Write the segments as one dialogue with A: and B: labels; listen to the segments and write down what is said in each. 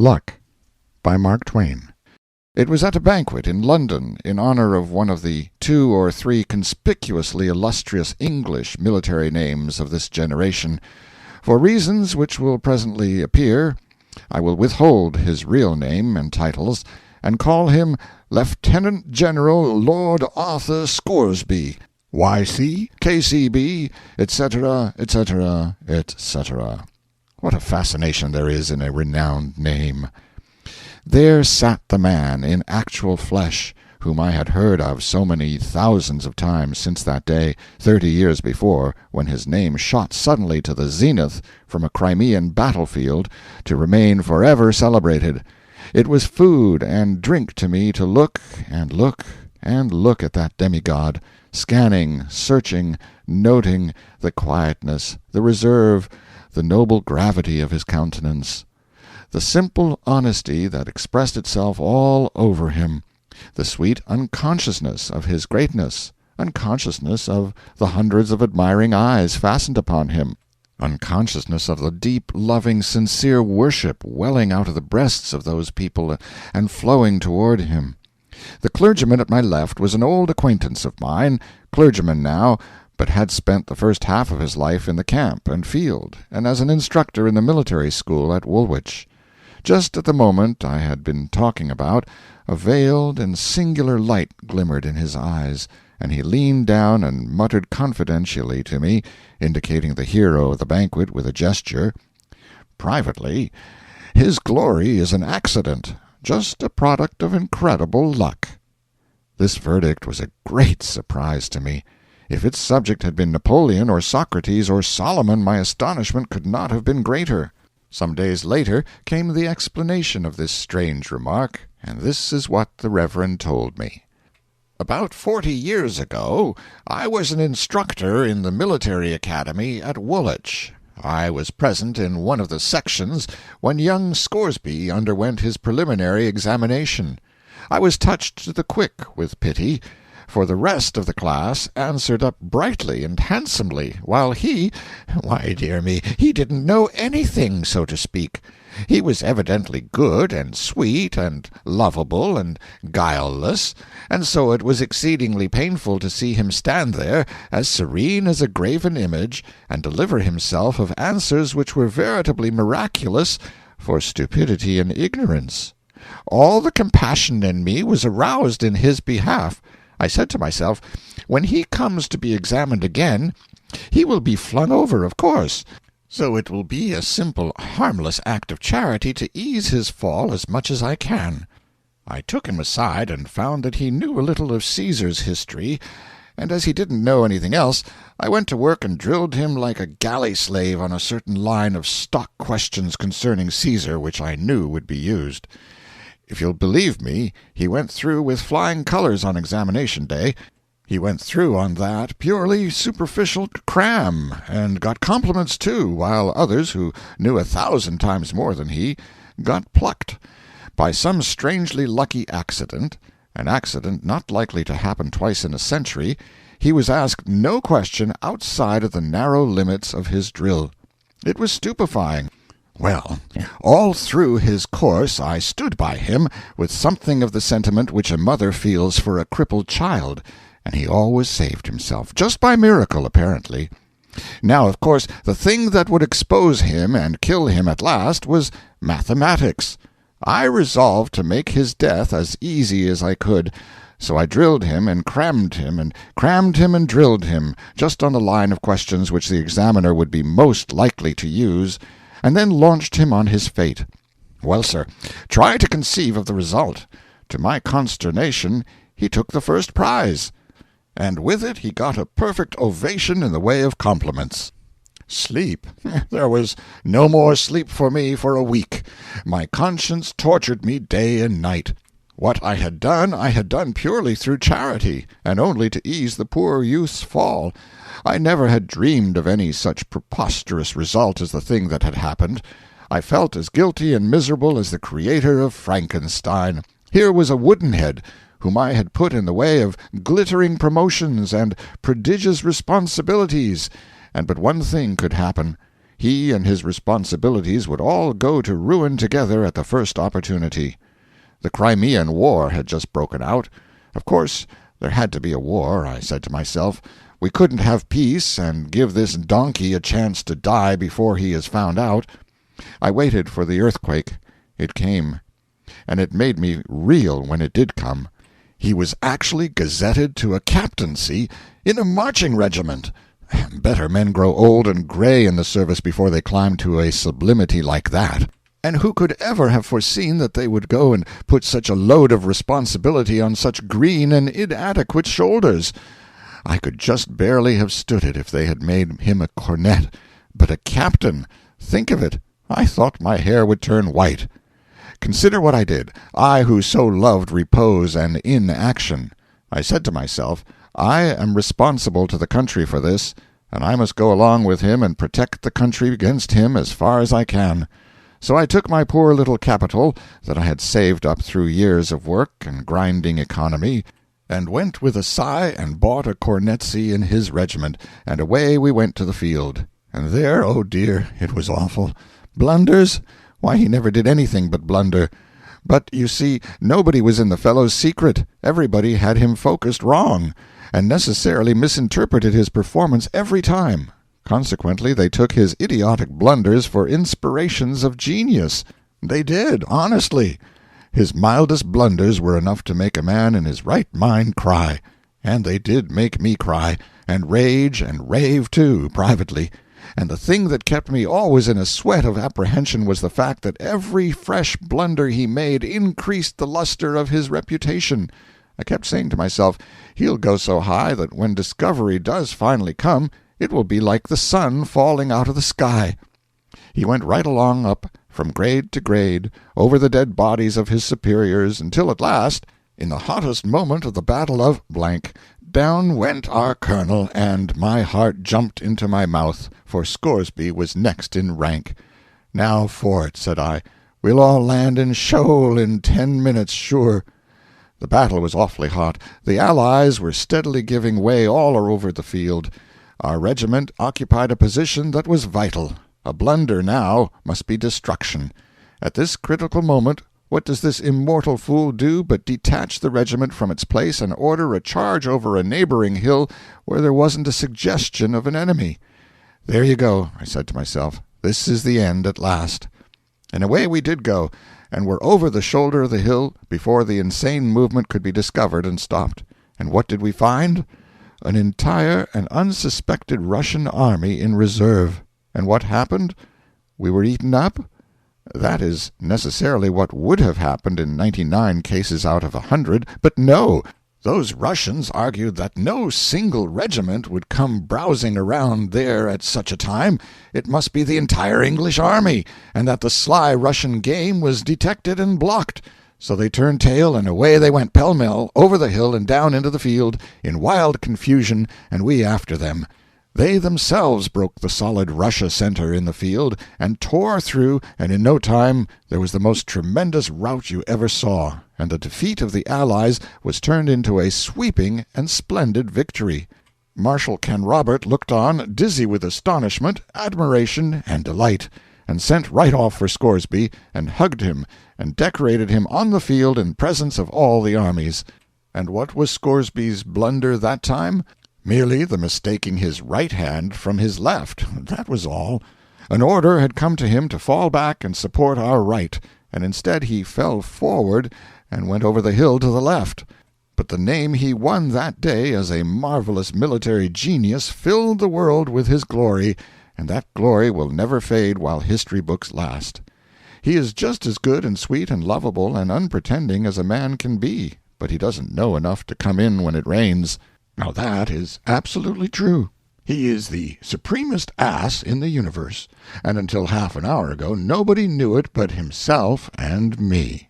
A: Luck, by Mark Twain. It was at a banquet in London in honor of one of the 2 or 3 conspicuously illustrious English military names of this generation. For reasons which will presently appear, I will withhold his real name and titles, and call him Lieutenant General Lord Arthur Scoresby, Y.C., K.C.B., etc., etc., etc. What a fascination there is in a renowned name! There sat the man in actual flesh, whom I had heard of so many thousands of times since that day, 30 years before, when his name shot suddenly to the zenith from a Crimean battlefield, to remain forever celebrated. It was food and drink to me to look and look and look at that demigod, scanning, searching, noting the quietness, the reserve, the noble gravity of his countenance, the simple honesty that expressed itself all over him, the sweet unconsciousness of his greatness, unconsciousness of the hundreds of admiring eyes fastened upon him, unconsciousness of the deep, loving, sincere worship welling out of the breasts of those people and flowing toward him. The clergyman at my left was an old acquaintance of mine, clergyman now, but had spent the first half of his life in the camp and field, and as an instructor in the military school at Woolwich. Just at the moment I had been talking about, a veiled and singular light glimmered in his eyes, and he leaned down and muttered confidentially to me, indicating the hero of the banquet with a gesture, "Privately, his glory is an accident, just a product of incredible luck." This verdict was a great surprise to me. If its subject had been Napoleon or Socrates or Solomon, my astonishment could not have been greater. Some days later came the explanation of this strange remark, and this is what the Reverend told me. About 40 years ago, I was an instructor in the military academy at Woolwich. I was present in one of the sections when young Scoresby underwent his preliminary examination. I was touched to the quick with pity, for the rest of the class answered up brightly and handsomely, while why, dear me, he didn't know anything, so to speak. He was evidently good and sweet and lovable and guileless, and so it was exceedingly painful to see him stand there, as serene as a graven image, and deliver himself of answers which were veritably miraculous for stupidity and ignorance. All the compassion in me was aroused in his behalf. I said to myself, when he comes to be examined again, he will be flung over, of course, so it will be a simple, harmless act of charity to ease his fall as much as I can. I took him aside and found that he knew a little of Caesar's history, and as he didn't know anything else, I went to work and drilled him like a galley slave on a certain line of stock questions concerning Caesar which I knew would be used. If you'll believe me, he went through with flying colors on examination day. He went through on that purely superficial cram, and got compliments too, while others, who knew 1,000 times more than he, got plucked. By some strangely lucky accident, an accident not likely to happen twice in a century, he was asked no question outside of the narrow limits of his drill. It was stupefying. Well, all through his course I stood by him with something of the sentiment which a mother feels for a crippled child, and he always saved himself, just by miracle, apparently. Now, of course, the thing that would expose him and kill him at last was mathematics. I resolved to make his death as easy as I could, so I drilled him and crammed him and drilled him, just on the line of questions which the examiner would be most likely to use, and then launched him on his fate. Well, sir, try to conceive of the result. To my consternation, he took the first prize, and with it he got a perfect ovation in the way of compliments. Sleep? There was no more sleep for me for a week. My conscience tortured me day and night. What I had done purely through charity, and only to ease the poor youth's fall. I never had dreamed of any such preposterous result as the thing that had happened. I felt as guilty and miserable as the creator of Frankenstein. Here was a woodenhead, whom I had put in the way of glittering promotions and prodigious responsibilities, and but one thing could happen. He and his responsibilities would all go to ruin together at the first opportunity. The Crimean War had just broken out. Of course, there had to be a war, I said to myself. We couldn't have peace and give this donkey a chance to die before he is found out. I waited for the earthquake. It came, and it made me reel when it did come. He was actually gazetted to a captaincy in a marching regiment. Better men grow old and gray in the service before they climb to a sublimity like that. And who could ever have foreseen that they would go and put such a load of responsibility on such green and inadequate shoulders? I could just barely have stood it if they had made him a cornet. But a captain! Think of it! I thought my hair would turn white. Consider what I did, I who so loved repose and inaction. I said to myself, I am responsible to the country for this, and I must go along with him and protect the country against him as far as I can. So I took my poor little capital, that I had saved up through years of work and grinding economy, and went with a sigh and bought a cornetcy in his regiment, and away we went to the field. And there, oh dear, it was awful. Blunders? Why, he never did anything but blunder. But, you see, nobody was in the fellow's secret. Everybody had him focused wrong, and necessarily misinterpreted his performance every time. Consequently, they took his idiotic blunders for inspirations of genius. They did, honestly. His mildest blunders were enough to make a man in his right mind cry. And they did make me cry, and rage and rave, too, privately. And the thing that kept me always in a sweat of apprehension was the fact that every fresh blunder he made increased the luster of his reputation. I kept saying to myself, he'll go so high that when discovery does finally come, it will be like the sun falling out of the sky. He went right along up, from grade to grade, over the dead bodies of his superiors, until at last, in the hottest moment of the Battle of blank, down went our colonel, and my heart jumped into my mouth, for Scoresby was next in rank. Now for it, said I. We'll all land in shoal in 10 minutes, sure. The battle was awfully hot. The Allies were steadily giving way all over the field. Our regiment occupied a position that was vital. A blunder now must be destruction. At this critical moment, what does this immortal fool do but detach the regiment from its place and order a charge over a neighboring hill where there wasn't a suggestion of an enemy? There you go, I said to myself. This is the end at last. And away we did go, and were over the shoulder of the hill before the insane movement could be discovered and stopped. And what did we find? An entire and unsuspected Russian army in reserve. And what happened? We were eaten up? That is necessarily what would have happened in 99 cases out of 100, but no! Those Russians argued that no single regiment would come browsing around there at such a time. It must be the entire English army, and that the sly Russian game was detected and blocked. So they turned tail, and away they went pell-mell, over the hill and down into the field, in wild confusion, and we after them. They themselves broke the solid Russia center in the field, and tore through, and in no time there was the most tremendous rout you ever saw, and the defeat of the Allies was turned into a sweeping and splendid victory. Marshal Canrobert looked on, dizzy with astonishment, admiration, and delight, and sent right off for Scoresby, and hugged him, and decorated him on the field in presence of all the armies. And what was Scoresby's blunder that time? Merely the mistaking his right hand from his left, that was all. An order had come to him to fall back and support our right, and instead he fell forward and went over the hill to the left. But the name he won that day as a marvelous military genius filled the world with his glory, and that glory will never fade while history books last. He is just as good and sweet and lovable and unpretending as a man can be, but he doesn't know enough to come in when it rains. Now that is absolutely true. He is the supremest ass in the universe, and until half an hour ago nobody knew it but himself and me.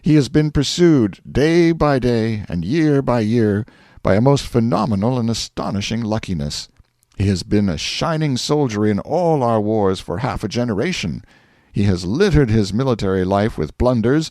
A: He has been pursued day by day and year by year by a most phenomenal and astonishing luckiness. He has been a shining soldier in all our wars for half a generation. He has littered his military life with blunders,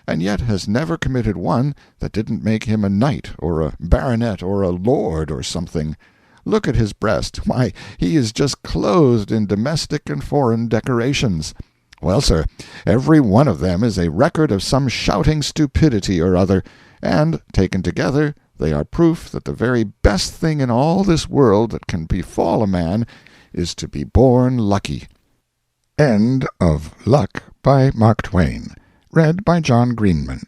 A: and yet has never committed one that didn't make him a knight or a baronet or a lord or something. Look at his breast. Why, he is just clothed in domestic and foreign decorations. Well, sir, every one of them is a record of some shouting stupidity or other, and, taken together, they are proof that the very best thing in all this world that can befall a man is to be born lucky. End of Luck by Mark Twain. Read by John Greenman.